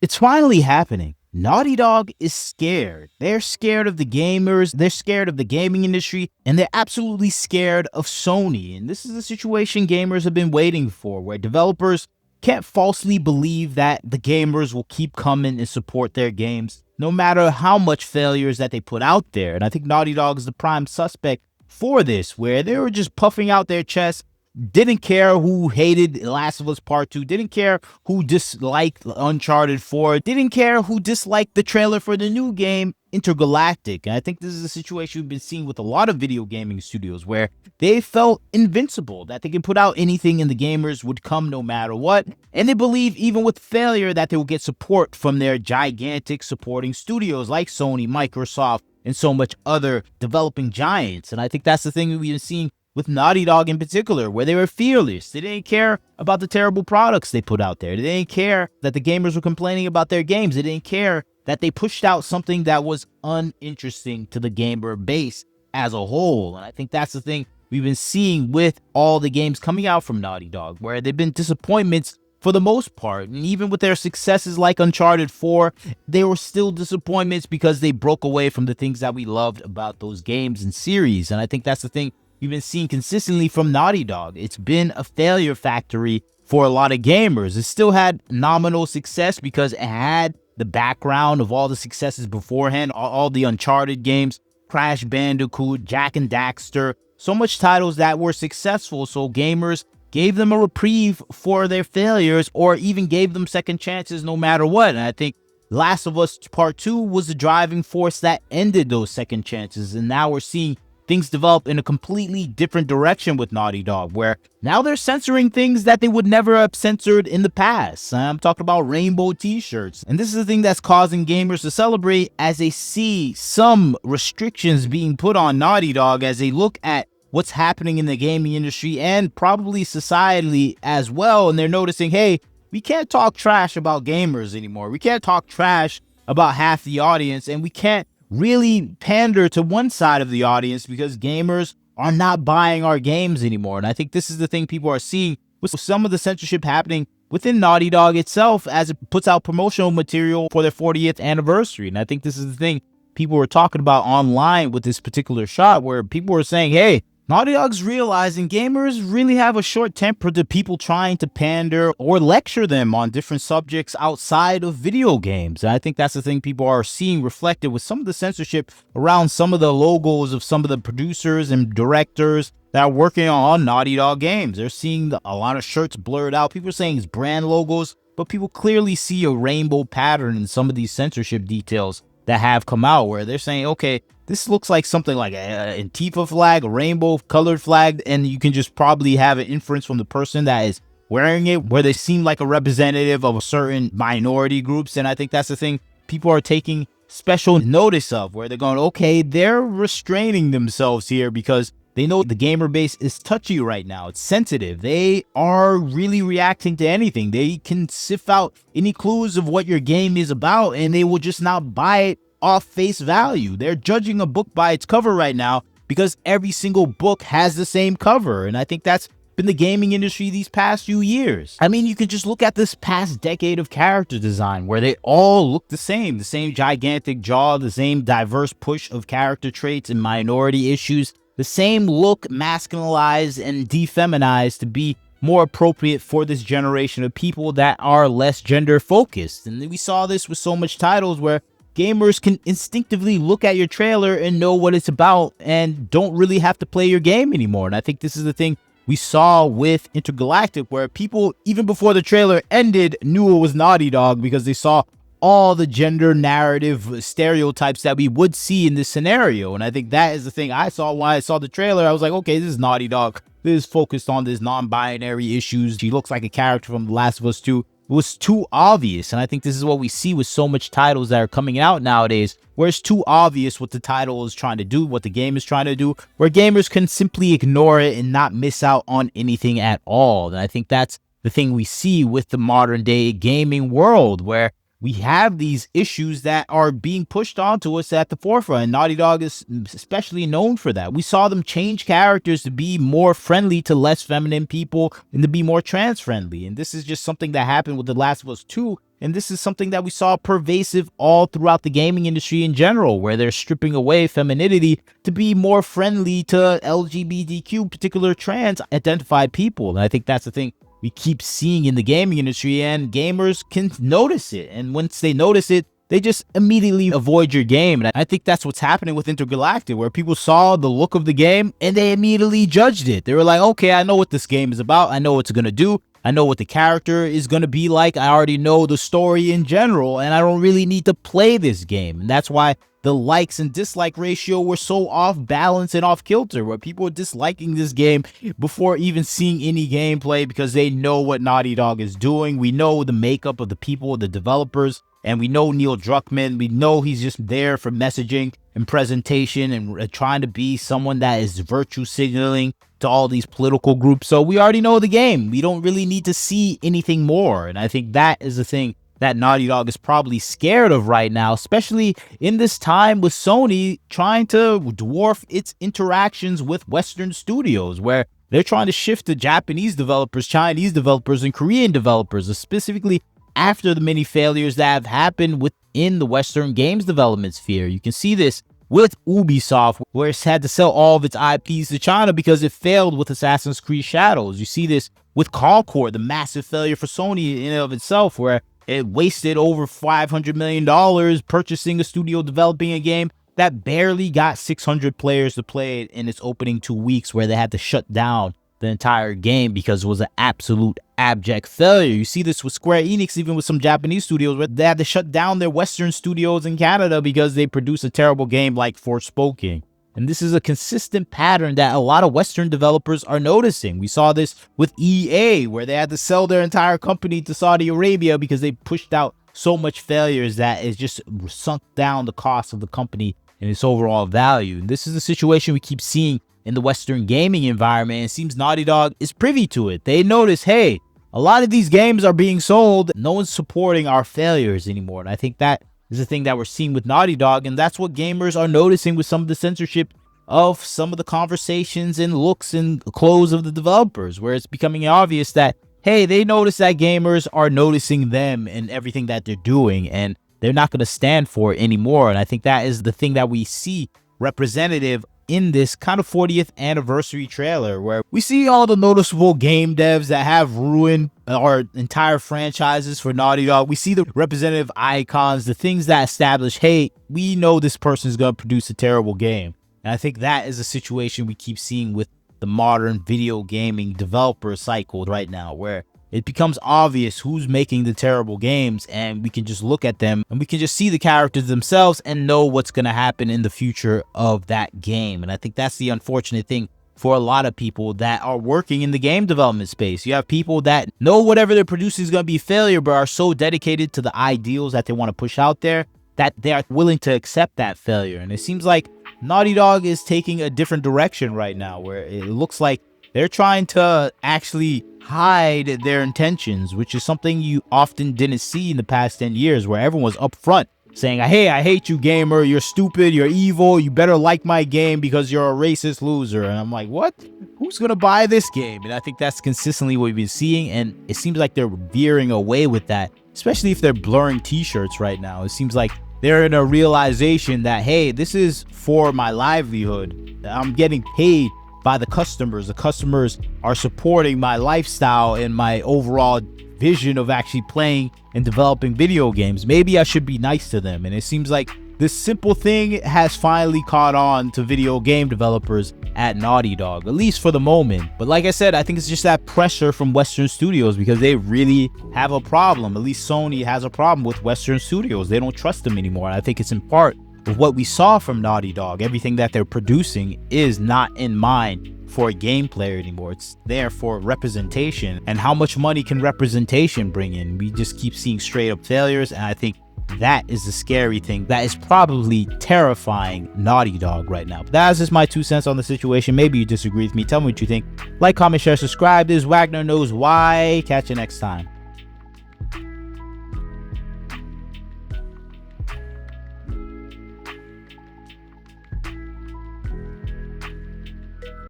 It's finally happening. Naughty Dog is scared. They're scared of the gamers, they're scared of the gaming industry, and they're absolutely scared of Sony. And this is the situation gamers have been waiting for, where developers can't falsely believe that the gamers will keep coming and support their games, no matter how much failures that they put out there. And I think Naughty Dog is the prime suspect for this, where they were just puffing out their chests, didn't care who hated Last of Us Part 2, didn't care who disliked Uncharted 4, didn't care who disliked the trailer for the new game, Intergalactic. And I think this is a situation we've been seeing with a lot of video gaming studios, where they felt invincible, that they can put out anything and the gamers would come no matter what. And they believe even with failure that they will get support from their gigantic supporting studios like Sony, Microsoft, and so much other developing giants. And I think that's the thing we've been seeing with Naughty Dog in particular, where they were fearless. They didn't care about the terrible products they put out there. They didn't care that the gamers were complaining about their games. They didn't care that they pushed out something that was uninteresting to the gamer base as a whole. And I think that's the thing we've been seeing with all the games coming out from Naughty Dog, where they've been disappointments for the most part. And even with their successes like Uncharted 4, they were still disappointments because they broke away from the things that we loved about those games and series. And I think that's the thing we've been seeing consistently from Naughty Dog. It's been a failure factory for a lot of gamers. It still had nominal success because it had the background of all the successes beforehand, all the Uncharted games, Crash Bandicoot, Jak and Daxter, so much titles that were successful, so gamers gave them a reprieve for their failures or even gave them second chances no matter what. And I think Last of Us Part 2 was the driving force that ended those second chances, and now we're seeing things develop in a completely different direction with Naughty Dog, where now they're censoring things that they would never have censored in the past. I'm talking about rainbow t-shirts. And this is the thing that's causing gamers to celebrate as they see some restrictions being put on Naughty Dog, as they look at what's happening in the gaming industry and probably societally as well. And they're noticing, hey, we can't talk trash about gamers anymore. We can't talk trash about half the audience, and we can't really pander to one side of the audience because gamers are not buying our games anymore. And I think this is the thing people are seeing with some of the censorship happening within Naughty Dog itself as it puts out promotional material for their 40th anniversary. And I think this is the thing people were talking about online with this particular shot, where people were saying, hey, Naughty Dog's realizing gamers really have a short temper to people trying to pander or lecture them on different subjects outside of video games. And I think that's the thing people are seeing reflected with some of the censorship around some of the logos of some of the producers and directors that are working on Naughty Dog games. They're seeing a lot of shirts blurred out. People are saying it's brand logos, but people clearly see a rainbow pattern in some of these censorship details that have come out, where they're saying, okay, this looks like something like an Antifa flag, a rainbow colored flag, and you can just probably have an inference from the person that is wearing it, where they seem like a representative of a certain minority groups. And I think that's the thing people are taking special notice of, where they're going, okay, they're restraining themselves here because they know the gamer base is touchy right now. It's sensitive. They are really reacting to anything. They can sift out any clues of what your game is about, and they will just not buy it off face value. They're judging a book by its cover right now because every single book has the same cover. And I think that's been the gaming industry these past few years. I mean, you can just look at this past decade of character design, where they all look the same gigantic jaw, the same diverse push of character traits and minority issues, the same look masculinized and defeminized to be more appropriate for this generation of people that are less gender focused. And we saw this with so much titles where gamers can instinctively look at your trailer and know what it's about and don't really have to play your game anymore. And I think this is the thing we saw with Intergalactic, where people, even before the trailer ended, knew it was Naughty Dog because they saw all the gender narrative stereotypes that we would see in this scenario. And I think that is the thing I saw when I saw the trailer. I was like, okay, this is Naughty Dog. This is focused on this non-binary issues. She looks like a character from The Last of Us 2. It was too obvious. And I think this is what we see with so much titles that are coming out nowadays, where it's too obvious what the title is trying to do, what the game is trying to do, where gamers can simply ignore it and not miss out on anything at all. And I think that's the thing we see with the modern day gaming world, where we have these issues that are being pushed onto us at the forefront. And Naughty Dog is especially known for that. We saw them change characters to be more friendly to less feminine people and to be more trans friendly. And this is just something that happened with The Last of Us 2. And this is something that we saw pervasive all throughout the gaming industry in general, where they're stripping away femininity to be more friendly to LGBTQ, particular trans identified people. And I think that's the thing we keep seeing in the gaming industry, and gamers can notice it. And once they notice it, they just immediately avoid your game. And I think that's what's happening with Intergalactic, where people saw the look of the game and they immediately judged it. They were like, okay, I know what this game is about. I know what it's going to do. I know what the character is going to be like. I already know the story in general, and I don't really need to play this game. And that's why the likes and dislike ratio were so off balance and off kilter, where people were disliking this game before even seeing any gameplay because they know what Naughty Dog is doing. We know the makeup of the people, the developers, and we know Neil Druckmann. We know he's just there for messaging and presentation and trying to be someone that is virtue signaling to all these political groups. So we already know the game. We don't really need to see anything more. And I think that is the thing that Naughty Dog is probably scared of right now, especially in this time with Sony trying to dwarf its interactions with Western studios, where they're trying to shift to Japanese developers, Chinese developers, and Korean developers, specifically after the many failures that have happened within the Western games development sphere. You can see this with Ubisoft, where it's had to sell all of its IPs to China because it failed with Assassin's Creed Shadows. You see this with Concord, the massive failure for Sony in and of itself, where it wasted over $500 million purchasing a studio developing a game that barely got 600 players to play it in its opening 2 weeks, where they had to shut down the entire game because it was an absolute abject failure. You see this with Square Enix, even with some Japanese studios, where they had to shut down their Western studios in Canada because they produced a terrible game like Forspoken. And this is a consistent pattern that a lot of Western developers are noticing. We saw this with EA, where they had to sell their entire company to Saudi Arabia because they pushed out so much failures that it just sunk down the cost of the company and its overall value. And this is the situation we keep seeing in the Western gaming environment. And it seems Naughty Dog is privy to it. They notice, hey, a lot of these games are being sold. No one's supporting our failures anymore. And I think that is the thing that we're seeing with Naughty Dog, and that's what gamers are noticing with some of the censorship of some of the conversations and looks and clothes of the developers, where it's becoming obvious that, hey, they notice that gamers are noticing them and everything that they're doing, and they're not going to stand for it anymore. And I think that is the thing that we see representative in this kind of 40th anniversary trailer, where we see all the noticeable game devs that have ruined our entire franchises for Naughty Dog. We see the representative icons, the things that establish, hey, we know this person is going to produce a terrible game. And I think that is a situation we keep seeing with the modern video gaming developer cycle right now, where it becomes obvious who's making the terrible games, and we can just look at them and we can just see the characters themselves and know what's going to happen in the future of that game. And I think that's the unfortunate thing for a lot of people that are working in the game development space. You have people that know whatever they're producing is going to be a failure, but are so dedicated to the ideals that they want to push out there that they are willing to accept that failure. And it seems like Naughty Dog is taking a different direction right now, where it looks like they're trying to actually hide their intentions, which is something you often didn't see in the past 10 years, where everyone was upfront saying, hey, I hate you, gamer. You're stupid. You're evil. You better like my game because you're a racist loser. And I'm like, what? Who's going to buy this game? And I think that's consistently what we've been seeing. And it seems like they're veering away with that, especially if they're blurring t-shirts right now. It seems like they're in a realization that, hey, this is for my livelihood. I'm getting paid by the customers. The customers are supporting my lifestyle and my overall vision of actually playing and developing video games. Maybe I should be nice to them. And it seems like this simple thing has finally caught on to video game developers at Naughty Dog, at least for the moment. But like I said, I think it's just that pressure from Western studios, because they really have a problem. At least Sony has a problem with Western studios. They don't trust them anymore. And I think it's in part of what we saw from Naughty Dog. Everything that they're producing is not in mind for a gameplay anymore. It's there for representation. And how much money can representation bring in? We just keep seeing straight up failures. And I think that is the scary thing that is probably terrifying Naughty Dog right now. But that's just my 2 cents on the situation. Maybe you disagree with me. Tell me what you think. Like, comment, share, subscribe. This is Wagner Knows Why. Catch you next time.